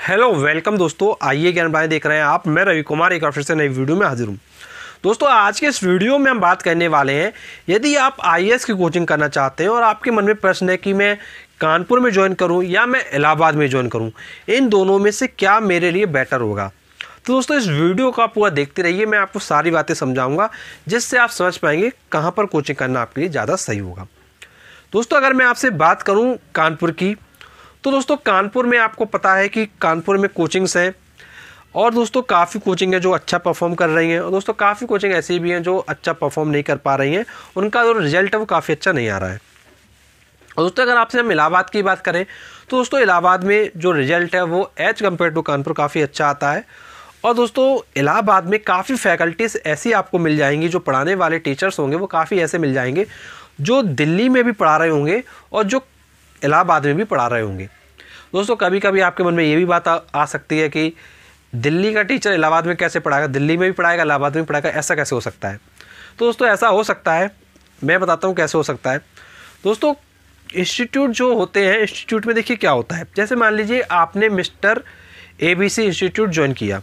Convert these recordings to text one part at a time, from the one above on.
Hello welcome दोस्तों, आइए ज्ञान बातें देख रहे हैं आप। मैं रवि कुमार एक बार फिर से नई वीडियो में हाजिर हूँ। दोस्तों आज के इस वीडियो में हम बात करने वाले हैं, यदि आप आईएएस की कोचिंग करना चाहते हैं और आपके मन में प्रश्न है कि मैं कानपुर में ज्वाइन करूं या मैं इलाहाबाद में ज्वाइन करूं, इन दोनों में से क्या मेरे लिए बेटर होगा, तो दोस्तों इस वीडियो को आप पूरा देखते रहिए। मैं आपको सारी बातें समझाऊंगा जिससे आप समझ पाएंगे कहाँ पर कोचिंग करना आपके लिए ज़्यादा सही होगा। दोस्तों अगर मैं आपसे बात करूँ कानपुर की, तो दोस्तों कानपुर में आपको पता है कि कानपुर में कोचिंग्स हैं और दोस्तों काफ़ी कोचिंग है जो अच्छा परफॉर्म कर रही हैं और दोस्तों काफ़ी कोचिंग ऐसी भी हैं जो अच्छा परफॉर्म नहीं कर पा रही हैं, उनका जो रिजल्ट है वो काफ़ी अच्छा नहीं आ रहा है। और दोस्तों अगर आपसे हम इलाहाबाद की बात करें तो दोस्तों इलाहाबाद में जो रिजल्ट है वो एज कम्पेयर टू कानपुर काफ़ी अच्छा आता है। और दोस्तों इलाहाबाद में काफ़ी फैकल्टीज़ ऐसी आपको मिल जाएंगी, जो पढ़ाने वाले टीचर्स होंगे वो काफ़ी ऐसे मिल जाएंगे जो दिल्ली में भी पढ़ा रहे होंगे और जो इलाहाबाद में भी पढ़ा रहे होंगे। दोस्तों कभी कभी आपके मन में ये भी बात आ सकती है कि दिल्ली का टीचर इलाहाबाद में कैसे पढ़ाएगा, दिल्ली में भी पढ़ाएगा इलाहाबाद में भी पढ़ाएगा, ऐसा कैसे हो सकता है। तो दोस्तों ऐसा हो सकता है, मैं बताता हूँ कैसे हो सकता है। दोस्तों इंस्टीट्यूट जो होते हैं, इंस्टीट्यूट में देखिए क्या होता है। जैसे मान लीजिए आपने मिस्टर ABC इंस्टीट्यूट ज्वाइन किया।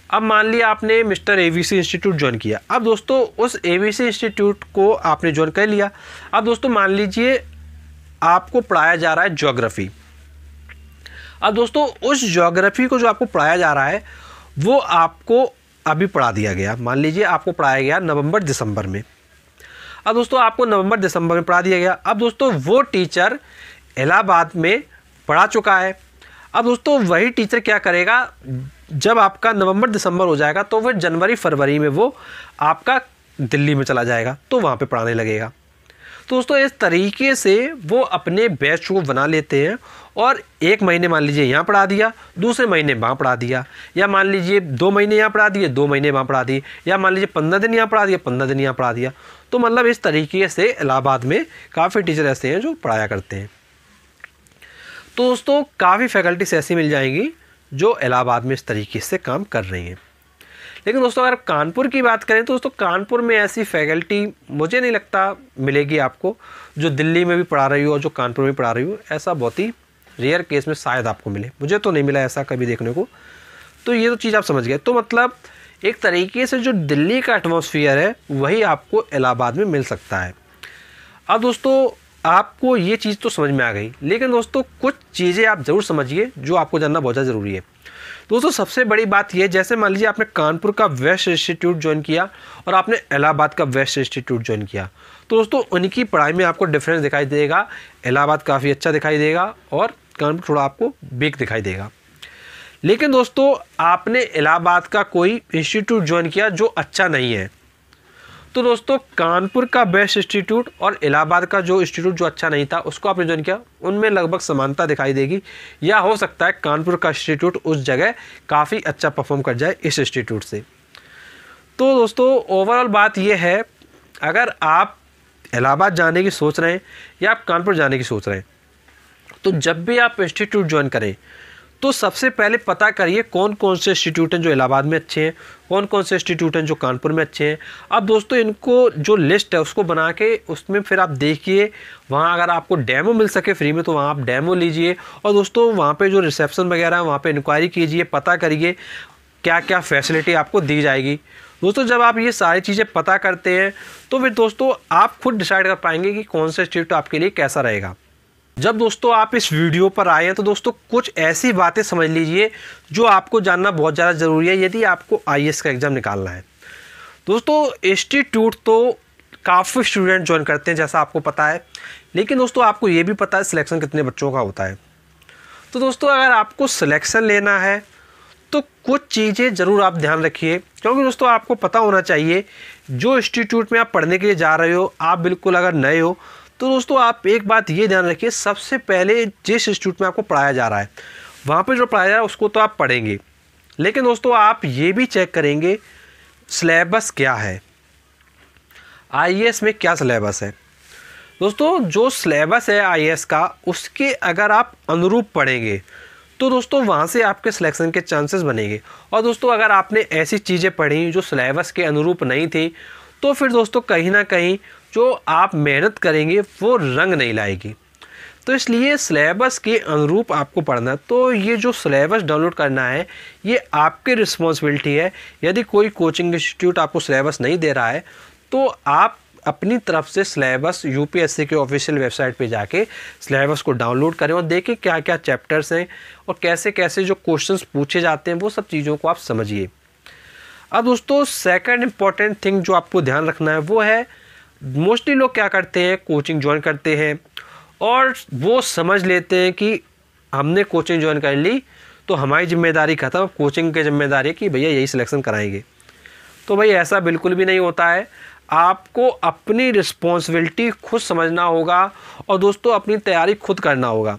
अब मान लिया आपने मिस्टर ABC इंस्टीट्यूट ज्वाइन किया। अब दोस्तों उस ABC इंस्टीट्यूट को आपने ज्वाइन कर लिया। अब दोस्तों मान लीजिए आपको पढ़ाया जा रहा है ज्योग्राफी। अब दोस्तों उस ज्योग्राफी को जो आपको पढ़ाया जा रहा है वो आपको अभी पढ़ा दिया गया। मान लीजिए आपको पढ़ाया गया नवंबर दिसंबर में। अब दोस्तों आपको नवंबर दिसंबर में पढ़ा दिया गया। अब दोस्तों वो टीचर इलाहाबाद में पढ़ा चुका है। अब दोस्तों वही टीचर क्या करेगा, जब आपका नवंबर दिसंबर हो जाएगा तो फिर जनवरी फरवरी में वो आपका दिल्ली में चला जाएगा, तो वहाँ पे पढ़ाने लगेगा। तो दोस्तों इस तरीके से वो अपने बैच को बना लेते हैं और एक महीने मान लीजिए यहाँ पढ़ा दिया, दूसरे महीने वहाँ पढ़ा दिया, या मान लीजिए 2 महीने यहाँ पढ़ा दिए, 2 महीने वहाँ पढ़ा दिए, या मान लीजिए 15 दिन यहाँ पढ़ा दिया, 15 दिन यहाँ पढ़ा दिया। तो मतलब इस तरीके से इलाहाबाद में काफ़ी टीचर ऐसे हैं जो पढ़ाया करते हैं। तो दोस्तों काफ़ी फैकल्टीज ऐसी मिल जाएंगी जो इलाहाबाद में इस तरीके से काम कर रही हैं। लेकिन दोस्तों अगर कानपुर की बात करें तो दोस्तों कानपुर में ऐसी फैकल्टी मुझे नहीं लगता मिलेगी आपको, जो दिल्ली में भी पढ़ा रही हो और जो कानपुर में पढ़ा रही हो। ऐसा बहुत ही रेयर केस में शायद आपको मिले, मुझे तो नहीं मिला ऐसा कभी देखने को। तो ये तो चीज़ आप समझ गए। तो मतलब एक तरीके से जो दिल्ली का एटमॉस्फेयर है वही आपको इलाहाबाद में मिल सकता है। अब दोस्तों आपको ये चीज़ तो समझ में आ गई, लेकिन दोस्तों कुछ चीज़ें आप ज़रूर समझिए जो आपको जानना बहुत ज़्यादा ज़रूरी है। दोस्तों सबसे बड़ी बात यह, जैसे मान लीजिए आपने कानपुर का वेस्ट इंस्टीट्यूट ज्वाइन किया और आपने इलाहाबाद का वेस्ट इंस्टीट्यूट ज्वाइन किया, तो दोस्तों उनकी पढ़ाई में आपको डिफरेंस दिखाई देगा। इलाहाबाद काफ़ी अच्छा दिखाई देगा और कानपुर थोड़ा आपको वीक दिखाई देगा। लेकिन दोस्तों आपने इलाहाबाद का कोई इंस्टीट्यूट ज्वाइन किया जो अच्छा नहीं है, तो दोस्तों कानपुर का बेस्ट इंस्टीट्यूट और इलाहाबाद का जो इंस्टीट्यूट जो अच्छा नहीं था उसको आपने ज्वाइन किया, उनमें लगभग समानता दिखाई देगी। या हो सकता है कानपुर का इंस्टीट्यूट उस जगह काफ़ी अच्छा परफॉर्म कर जाए इस इंस्टीट्यूट से। तो दोस्तों ओवरऑल बात यह है, अगर आप इलाहाबाद जाने की सोच रहे हैं या आप कानपुर जाने की सोच रहे हैं, तो जब भी आप इंस्टीट्यूट ज्वाइन करें तो सबसे पहले पता करिए कौन कौन से इंस्टीट्यूट हैं जो इलाहाबाद में अच्छे हैं, कौन कौन से इंस्टीट्यूट हैं जो कानपुर में अच्छे हैं। अब दोस्तों इनको जो लिस्ट है उसको बना के उसमें फिर आप देखिए, वहाँ अगर आपको डेमो मिल सके फ्री में तो वहाँ आप डेमो लीजिए। और दोस्तों वहाँ पे जो रिसेप्शन वगैरह है वहाँ पे इंक्वायरी कीजिए, पता करिए क्या क्या फैसिलिटी आपको दी जाएगी। दोस्तों जब आप ये सारी चीज़ें पता करते हैं तो फिर दोस्तों आप खुद डिसाइड कर पाएंगे कि कौन सा इंस्टीट्यूट आपके लिए कैसा रहेगा। जब दोस्तों आप इस वीडियो पर आए हैं तो दोस्तों कुछ ऐसी बातें समझ लीजिए जो आपको जानना बहुत ज़्यादा ज़रूरी है यदि आपको आईएएस का एग्ज़ाम निकालना है। दोस्तों इंस्टीट्यूट तो काफ़ी स्टूडेंट ज्वाइन करते हैं जैसा आपको पता है, लेकिन दोस्तों आपको ये भी पता है सिलेक्शन कितने बच्चों का होता है। तो दोस्तों अगर आपको सिलेक्शन लेना है तो कुछ चीज़ें ज़रूर आप ध्यान रखिए, क्योंकि दोस्तों आपको पता होना चाहिए जो इंस्टीट्यूट में आप पढ़ने के लिए जा रहे हो, आप बिल्कुल अगर नए हो तो दोस्तों आप एक बात ये ध्यान रखिए, सबसे पहले जिस इंस्टीट्यूट में आपको पढ़ाया जा रहा है वहाँ पे जो पढ़ाया जा रहा है उसको तो आप पढ़ेंगे, लेकिन दोस्तों आप ये भी चेक करेंगे सिलेबस क्या है, आईएएस में क्या सिलेबस है। दोस्तों जो सिलेबस है आईएएस का उसके अगर आप अनुरूप पढ़ेंगे तो दोस्तों वहाँ से आपके सिलेक्शन के चांसेस बनेंगे। और दोस्तों अगर आपने ऐसी चीज़ें पढ़ी जो सिलेबस के अनुरूप नहीं थी तो फिर दोस्तों कहीं ना कहीं जो आप मेहनत करेंगे वो रंग नहीं लाएगी। तो इसलिए सिलेबस के अनुरूप आपको पढ़ना है। तो ये जो सिलेबस डाउनलोड करना है ये आपकी रिस्पॉन्सिबिलिटी है। यदि कोई कोचिंग इंस्टीट्यूट आपको सिलेबस नहीं दे रहा है तो आप अपनी तरफ से सिलेबस यूपीएससी के ऑफिशियल वेबसाइट पे जाके सिलेबस को डाउनलोड करें और देखें क्या क्या चैप्टर्स हैं और कैसे कैसे जो क्वेश्चंस पूछे जाते हैं वो सब चीज़ों को आप समझिए। अब दोस्तों सेकंड इम्पॉर्टेंट थिंग जो आपको ध्यान रखना है वो है, मोस्टली लोग क्या करते हैं, कोचिंग ज्वाइन करते हैं और वो समझ लेते हैं कि हमने कोचिंग ज्वाइन कर ली तो हमारी जिम्मेदारी खत्म, कोचिंग की जिम्मेदारी है कि भैया यही सिलेक्शन कराएंगे। तो भाई ऐसा बिल्कुल भी नहीं होता है। आपको अपनी रिस्पॉन्सिबिलिटी खुद समझना होगा और दोस्तों अपनी तैयारी खुद करना होगा।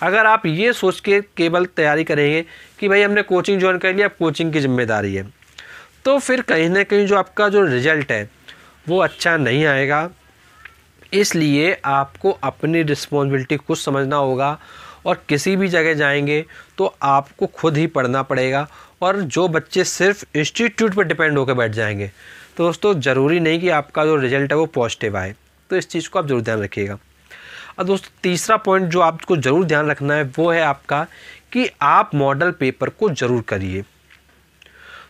अगर आप ये सोच के केवल तैयारी करेंगे कि भाई हमने कोचिंग ज्वाइन कर लिया, अब कोचिंग की जिम्मेदारी है, तो फिर कहीं ना कहीं जो आपका जो रिज़ल्ट है वो अच्छा नहीं आएगा। इसलिए आपको अपनी रिस्पॉन्सिबिलिटी खुद समझना होगा और किसी भी जगह जाएंगे तो आपको खुद ही पढ़ना पड़ेगा। और जो बच्चे सिर्फ इंस्टीट्यूट पर डिपेंड होकर बैठ जाएंगे तो दोस्तों ज़रूरी नहीं कि आपका जो रिज़ल्ट है वो पॉजिटिव आए। तो इस चीज़ को आप ज़रूर ध्यान रखिएगा। अब दोस्तों तीसरा पॉइंट जो आपको ज़रूर ध्यान रखना है वो है आपका कि आप मॉडल पेपर को ज़रूर करिए।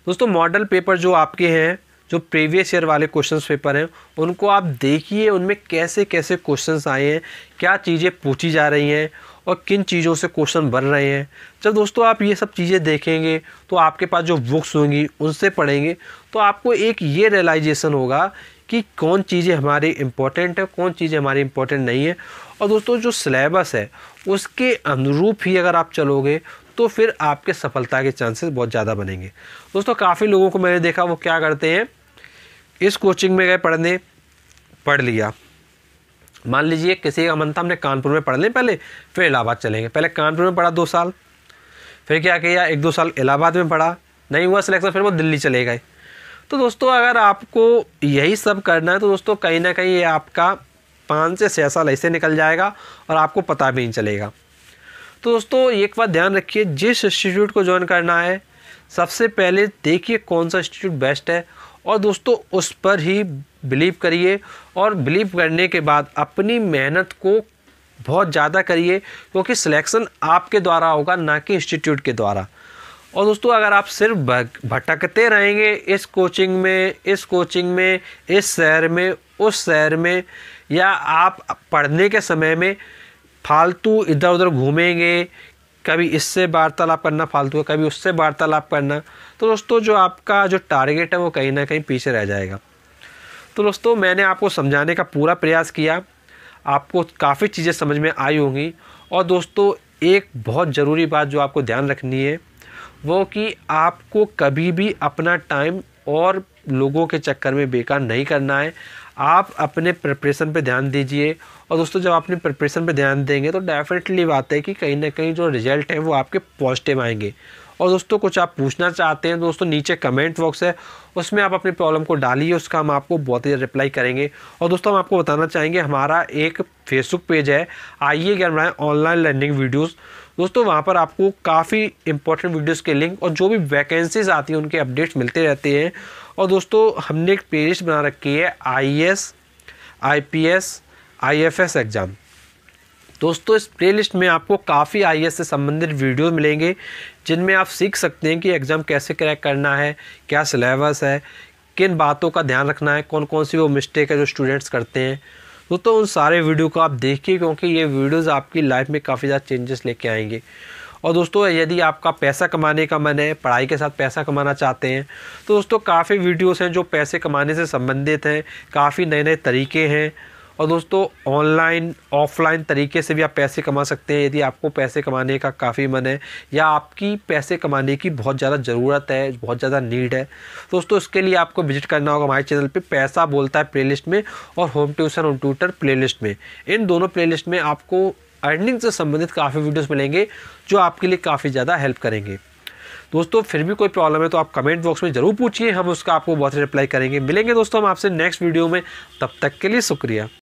दोस्तों मॉडल पेपर जो आपके हैं, जो प्रीवियस ईयर वाले क्वेश्चंस पेपर हैं, उनको आप देखिए उनमें कैसे कैसे क्वेश्चंस आए हैं, क्या चीज़ें पूछी जा रही हैं और किन चीज़ों से क्वेश्चन बन रहे हैं। जब दोस्तों आप ये सब चीज़ें देखेंगे तो आपके पास जो बुक्स होंगी उनसे पढ़ेंगे तो आपको एक ये रियलाइजेशन होगा कि कौन चीज़ें हमारी इम्पोर्टेंट है, कौन चीज़ें हमारी इम्पोर्टेंट नहीं है। और दोस्तों जो सिलेबस है उसके अनुरूप ही अगर आप चलोगे तो फिर आपके सफलता के चांसेस बहुत ज़्यादा बनेंगे। दोस्तों काफ़ी लोगों को मैंने देखा वो क्या करते हैं, इस कोचिंग में गए पढ़ने, पढ़ लिया, मान लीजिए किसी का मन था हमने कानपुर में पढ़ लें पहले, फिर इलाहाबाद चलेंगे। पहले कानपुर में पढ़ा 2 साल, फिर क्या किया 1-2 साल इलाहाबाद में पढ़ा, नहीं हुआ सिलेक्शन, फिर वो दिल्ली चले गए। तो दोस्तों अगर आपको यही सब करना है तो दोस्तों कहीं ना कहीं ये आपका 5 से 6 साल ऐसे निकल जाएगा और आपको पता भी नहीं चलेगा। तो दोस्तों एक बात ध्यान रखिए, जिस इंस्टीट्यूट को ज्वाइन करना है सबसे पहले देखिए कौन सा इंस्टीट्यूट बेस्ट है और दोस्तों उस पर ही बिलीव करिए और बिलीव करने के बाद अपनी मेहनत को बहुत ज़्यादा करिए क्योंकि सिलेक्शन आपके द्वारा होगा ना कि इंस्टीट्यूट के द्वारा। और दोस्तों अगर आप सिर्फ भटकते रहेंगे इस कोचिंग में, इस कोचिंग में, इस शहर में, उस शहर में, या आप पढ़ने के समय में फालतू इधर उधर घूमेंगे, कभी इससे वार्तालाप करना फालतू है, कभी उससे वार्तालाप करना, तो दोस्तों जो आपका जो टारगेट है वो कहीं ना कहीं पीछे रह जाएगा। तो दोस्तों मैंने आपको समझाने का पूरा प्रयास किया, आपको काफ़ी चीज़ें समझ में आई होंगी। और दोस्तों एक बहुत ज़रूरी बात जो आपको ध्यान रखनी है वो कि आपको कभी भी अपना टाइम और लोगों के चक्कर में बेकार नहीं करना है। आप अपने प्रिपरेशन पे ध्यान दीजिए और दोस्तों जब आप अपनी प्रिपरेशन पे ध्यान देंगे तो डेफिनेटली बात है कि कहीं ना कहीं जो रिजल्ट है वो आपके पॉजिटिव आएंगे। और दोस्तों कुछ आप पूछना चाहते हैं दोस्तों नीचे कमेंट बॉक्स है, उसमें आप अपनी प्रॉब्लम को डालिए, उसका हम आपको बहुत ही रिप्लाई करेंगे। और दोस्तों हम आपको बताना चाहेंगे हमारा एक फेसबुक पेज है, आइए ज्ञान बढ़ाएं ऑनलाइन लर्निंग वीडियोज़। दोस्तों वहाँ पर आपको काफ़ी इंपॉर्टेंट वीडियोज़ के लिंक और जो भी वैकेंसीज आती हैं उनके अपडेट्स मिलते रहते हैं। और दोस्तों हमने एक प्लेलिस्ट बना रखी है IAS, IPS, IFS एग्ज़ाम। दोस्तों इस प्लेलिस्ट में आपको काफ़ी IAS से संबंधित वीडियो मिलेंगे जिनमें आप सीख सकते हैं कि एग्ज़ाम कैसे क्रैक करना है, क्या सिलेबस है, किन बातों का ध्यान रखना है, कौन कौन सी वो मिस्टेक है जो स्टूडेंट्स करते हैं। दोस्तों उन सारे वीडियो को आप देखिए क्योंकि ये वीडियोज़ आपकी लाइफ में काफ़ी ज़्यादा चेंजेस लेके आएंगे। और दोस्तों यदि आपका पैसा कमाने का मन है, पढ़ाई के साथ पैसा कमाना चाहते हैं, तो दोस्तों काफ़ी वीडियोस हैं जो पैसे कमाने से संबंधित हैं, काफ़ी नए नए तरीके हैं। और दोस्तों ऑनलाइन ऑफलाइन तरीके से भी आप पैसे कमा सकते हैं यदि आपको पैसे कमाने का काफ़ी मन है या आपकी पैसे कमाने की बहुत ज़्यादा ज़रूरत है, बहुत ज़्यादा नीड है। दोस्तों इसके लिए आपको विजिट करना होगा हमारे चैनल पे पैसा बोलता है प्लेलिस्ट में और home tuition home tutor playlist में। इन दोनों प्लेलिस्ट में आपको अर्निंग से संबंधित काफ़ी वीडियोस मिलेंगे जो आपके लिए काफ़ी ज़्यादा हेल्प करेंगे। दोस्तों फिर भी कोई प्रॉब्लम है तो आप कमेंट बॉक्स में ज़रूर पूछिए, हम उसका आपको बहुत रिप्लाई करेंगे। मिलेंगे दोस्तों हम आपसे नेक्स्ट वीडियो में, तब तक के लिए शुक्रिया।